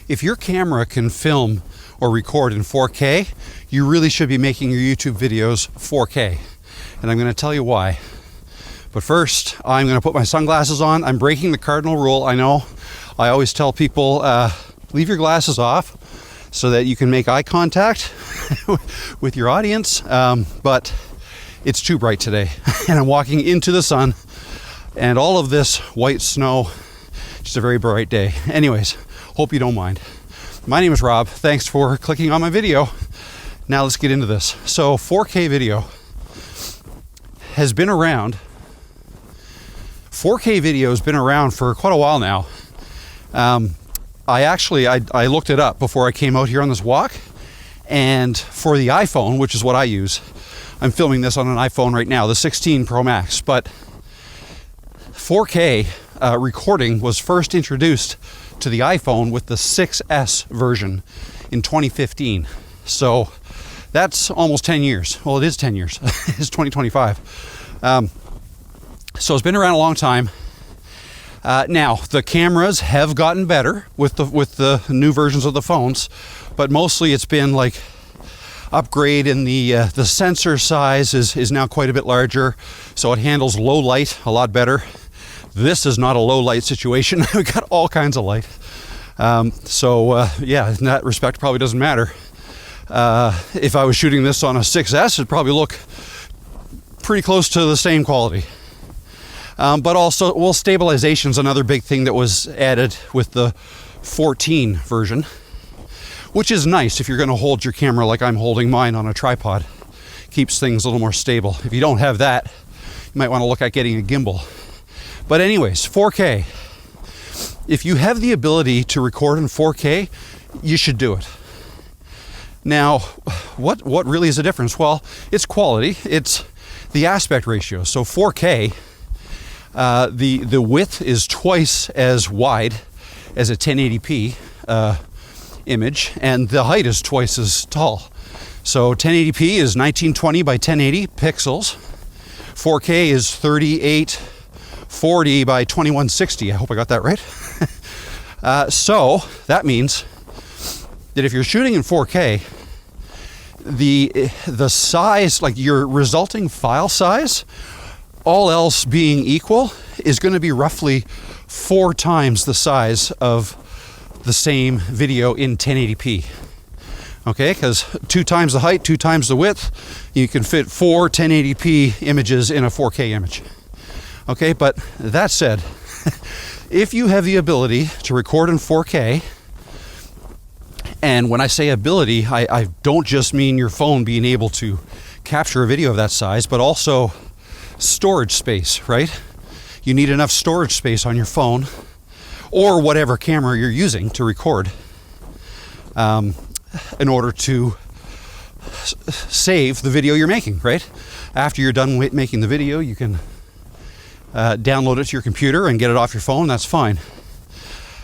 if your camera can film or record in 4K, you really should be making your YouTube videos 4K. And I'm going to tell you why. But first, I'm going to put my sunglasses on. I'm breaking the cardinal rule. I know I always tell people, leave your glasses off so that you can make eye contact with your audience. But it's too bright today. And I'm walking into the sun and all of this white snow. Just a very bright day. Anyways, hope you don't mind. My name is Rob. Thanks for clicking on my video. Now let's get into this. So 4K video has been around. 4K video has been around for quite a while now. I looked it up before I came out here on this walk. And for the iPhone, which is what I use, I'm filming this on an iPhone right now, the 16 Pro Max. But 4K recording was first introduced to the iPhone with the 6S version in 2015. So that's almost 10 years. Well, it is 10 years. It's 2025. So it's been around a long time. Now the cameras have gotten better with the new versions of the phones, but mostly it's been like upgrade in the sensor size is now quite a bit larger, so it handles low light a lot better. This is not a low light situation. We got all kinds of light. Yeah, in that respect, probably doesn't matter. If I was shooting this on a 6S, it'd probably look pretty close to the same quality. But also, well, stabilization's another big thing that was added with the 14 version, which is nice if you're going to hold your camera like I'm holding mine on a tripod. Keeps things a little more stable. If you don't have that, you might want to look at getting a gimbal. But anyways, 4K. If you have the ability to record in 4K, you should do it. Now, what really is the difference? Well, it's quality. It's the aspect ratio. So 4K, the width is twice as wide as a 1080p image, and the height is twice as tall. So 1080p is 1920 by 1080 pixels. 4K is 3840 by 2160. I hope I got that right. So that means that if you're shooting in 4K, the size, like your resulting file size, all else being equal, is going to be roughly 4 times the size of the same video in 1080p. Okay, because 2 times the height, 2 times the width, you can fit 4 1080p images in a 4K image. Okay, but that said, if you have the ability to record in 4K, and when I say ability, I don't just mean your phone being able to capture a video of that size, but also storage space, right? You need enough storage space on your phone or whatever camera you're using to record in order to save the video you're making, right? After you're done making the video, you can download it to your computer and get it off your phone. That's fine.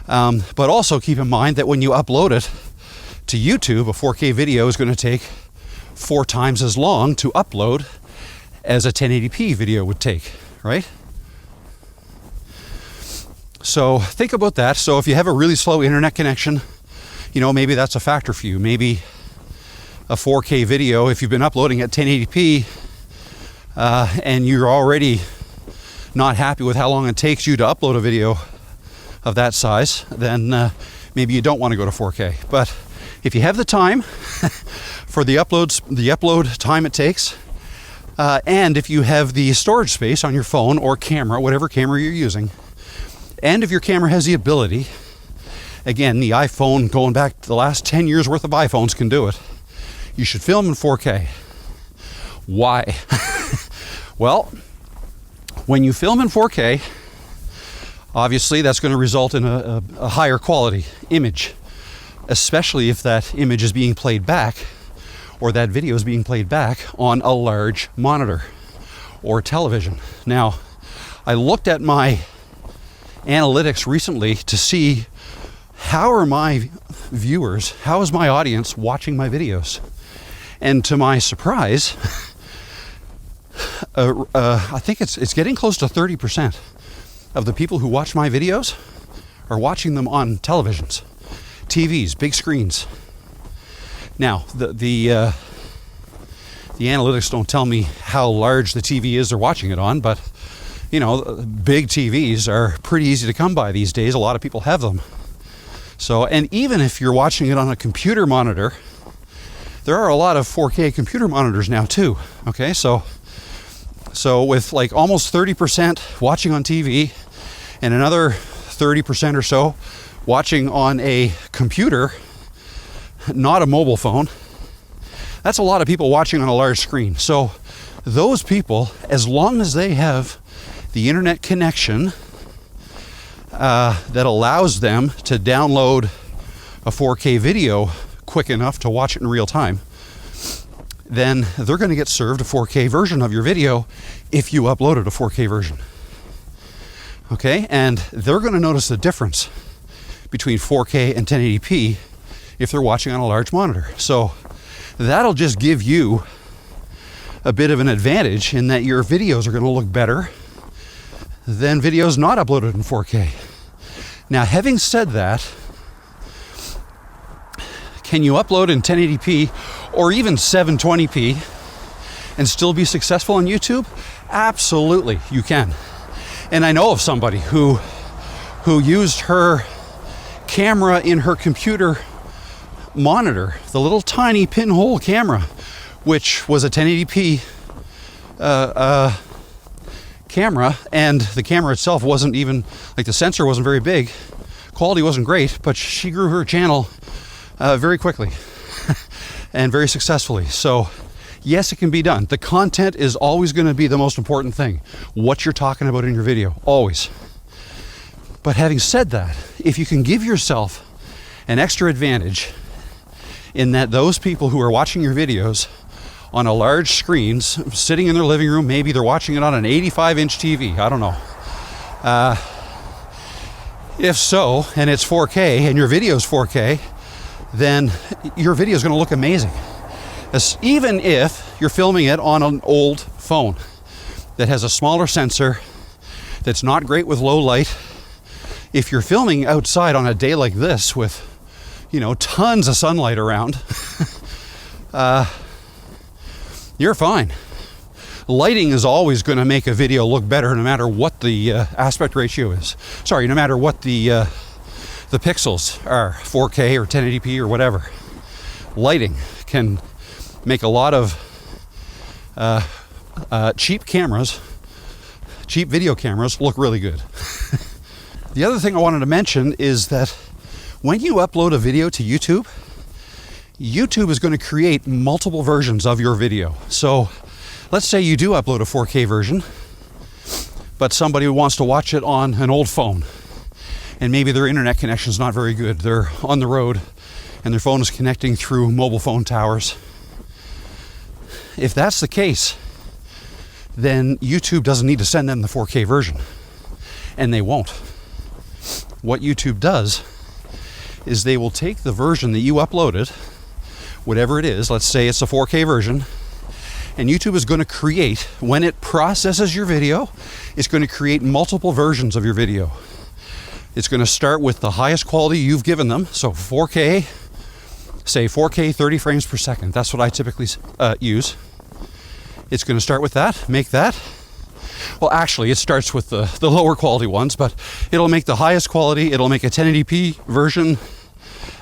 But also keep in mind that when you upload it to YouTube, a 4K video is going to take 4 times as long to upload as a 1080p video would take, right? So think about that. So if you have a really slow internet connection, maybe that's a factor for you. Maybe a 4K video, if you've been uploading at 1080p and you're already not happy with how long it takes you to upload a video of that size, then maybe you don't want to go to 4K. But if you have the time for the upload time it takes, and if you have the storage space on your phone or camera, whatever camera you're using, and if your camera has the ability, again, the iPhone, going back to the last 10 years worth of iPhones, can do it, you should film in 4K. Why? Well, when you film in 4K, obviously that's going to result in a higher quality image, especially if that image is being played back, or that video is being played back on a large monitor or television. Now, I looked at my analytics recently to see how are my viewers, how is my audience watching my videos? And to my surprise, I think it's getting close to 30% of the people who watch my videos are watching them on televisions. TVs, big screens. Now, the analytics don't tell me how large the TV is they're watching it on, but you know, big TVs are pretty easy to come by these days. A lot of people have them. So, and even if you're watching it on a computer monitor, there are a lot of 4K computer monitors now too. Okay, so with like almost 30% watching on TV and another 30% or so watching on a computer, not a mobile phone, that's a lot of people watching on a large screen. So those people, as long as they have the internet connection that allows them to download a 4K video quick enough to watch it in real time, then they're going to get served a 4K version of your video if you uploaded a 4K version. Okay, and they're going to notice the difference between 4K and 1080p if they're watching on a large monitor. So that'll just give you a bit of an advantage in that your videos are going to look better than videos not uploaded in 4K. Now, having said that, can you upload in 1080p or even 720p and still be successful on YouTube? Absolutely, you can. And I know of somebody who used her camera in her computer monitor, the little tiny pinhole camera, which was a 1080p camera, and the camera itself wasn't even, like, the sensor wasn't very big, quality wasn't great, but she grew her channel very quickly and very successfully. So yes, it can be done. The content is always going to be the most important thing, what you're talking about in your video, always. But having said that, if you can give yourself an extra advantage in that those people who are watching your videos on a large screens, sitting in their living room, maybe they're watching it on an 85-inch TV, I don't know. If so, and it's 4K, and your video's 4K, then your video is going to look amazing. Even if you're filming it on an old phone that has a smaller sensor, that's not great with low light. If you're filming outside on a day like this with, you know, tons of sunlight around, you're fine. Lighting is always going to make a video look better no matter what the aspect ratio is. Sorry, no matter what the pixels are, 4K or 1080p or whatever. Lighting can make a lot of cheap video cameras look really good. The other thing I wanted to mention is that when you upload a video to YouTube, YouTube is going to create multiple versions of your video. So let's say you do upload a 4K version, but somebody wants to watch it on an old phone, and maybe their internet connection is not very good. They're on the road and their phone is connecting through mobile phone towers. If that's the case, then YouTube doesn't need to send them the 4K version, and they won't. What YouTube does is they will take the version that you uploaded, whatever it is, let's say it's a 4K version, and YouTube is going to create, when it processes your video, it's going to create multiple versions of your video. It's going to start with the highest quality you've given them, so 4K, say 4K 30 frames per second. That's what I typically use. It's going to start with that, make that. Well, actually, it starts with the lower quality ones, but it'll make the highest quality. It'll make a 1080p version,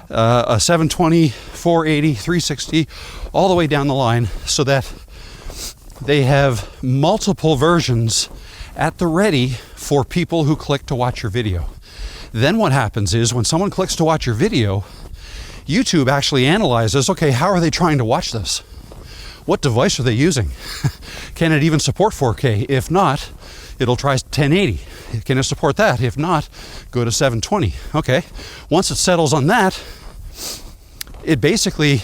a 720, 480, 360, all the way down the line, so that they have multiple versions at the ready for people who click to watch your video. Then what happens is when someone clicks to watch your video, YouTube actually analyzes, okay, how are they trying to watch this? What device are they using? Can it even support 4K? If not, it'll try 1080. Can it support that? If not, go to 720. Okay. Once it settles on that, it basically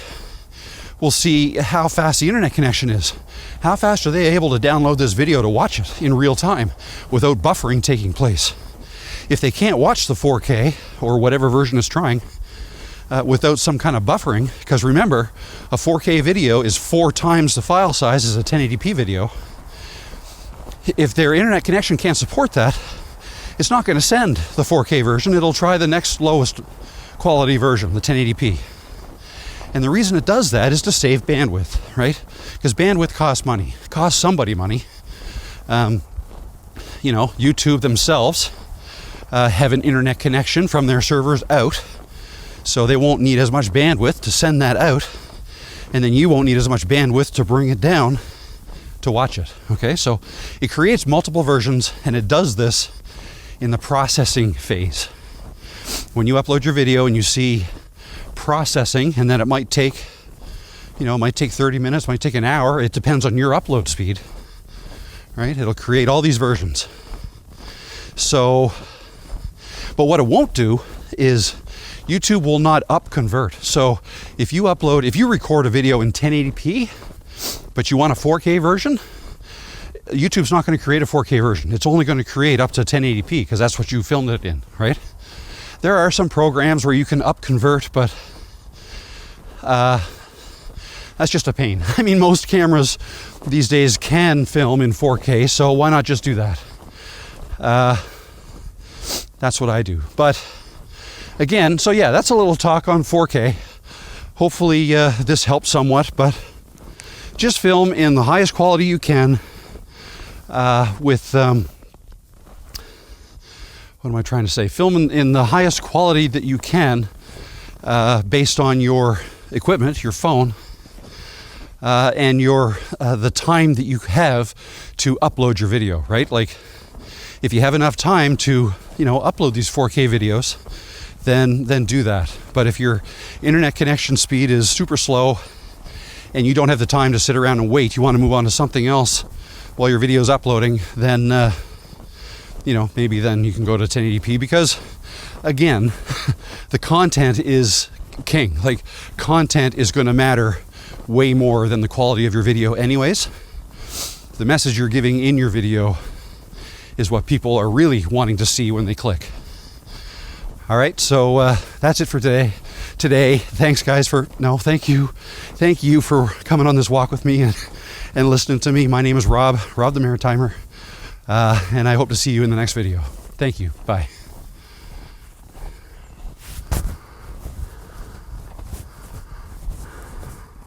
will see how fast the internet connection is. How fast are they able to download this video to watch it in real time without buffering taking place? If they can't watch the 4K or whatever version is trying, without some kind of buffering, because remember, a 4K video is 4 times the file size as a 1080p video. If their internet connection can't support that, it's not going to send the 4K version. It'll try the next lowest quality version, the 1080p. And the reason it does that is to save bandwidth, right? Because bandwidth costs money, costs somebody money. YouTube themselves have an internet connection from their servers out, so they won't need as much bandwidth to send that out, and then you won't need as much bandwidth to bring it down to watch it. Okay, so it creates multiple versions, and it does this in the processing phase. When you upload your video and you see processing, and then it might take 30 minutes, might take an hour, it depends on your upload speed, right? It'll create all these versions. So, but what it won't do is YouTube will not upconvert. So if you record a video in 1080p, but you want a 4K version, YouTube's not going to create a 4K version. It's only going to create up to 1080p because that's what you filmed it in, right? There are some programs where you can upconvert, but that's just a pain. I mean, most cameras these days can film in 4K, so why not just do that? That's what I do. But again, so yeah, that's a little talk on 4K. Hopefully this helps somewhat, but just film in the highest quality you can with what am I trying to say? Film in the highest quality that you can based on your equipment, your phone, and the time that you have to upload your video, right? Like, if you have enough time to, upload these 4K videos, then do that. But if your internet connection speed is super slow and you don't have the time to sit around and wait, you want to move on to something else while your video's uploading, then maybe then you can go to 1080p, because again, the content is king. Like, content is going to matter way more than the quality of your video anyways. The message you're giving in your video is what people are really wanting to see when they click. All right, so that's it for today. Thanks, guys, thank you for coming on this walk with me and listening to me. My name is Rob the Maritimer, and I hope to see you in the next video. Thank you. Bye.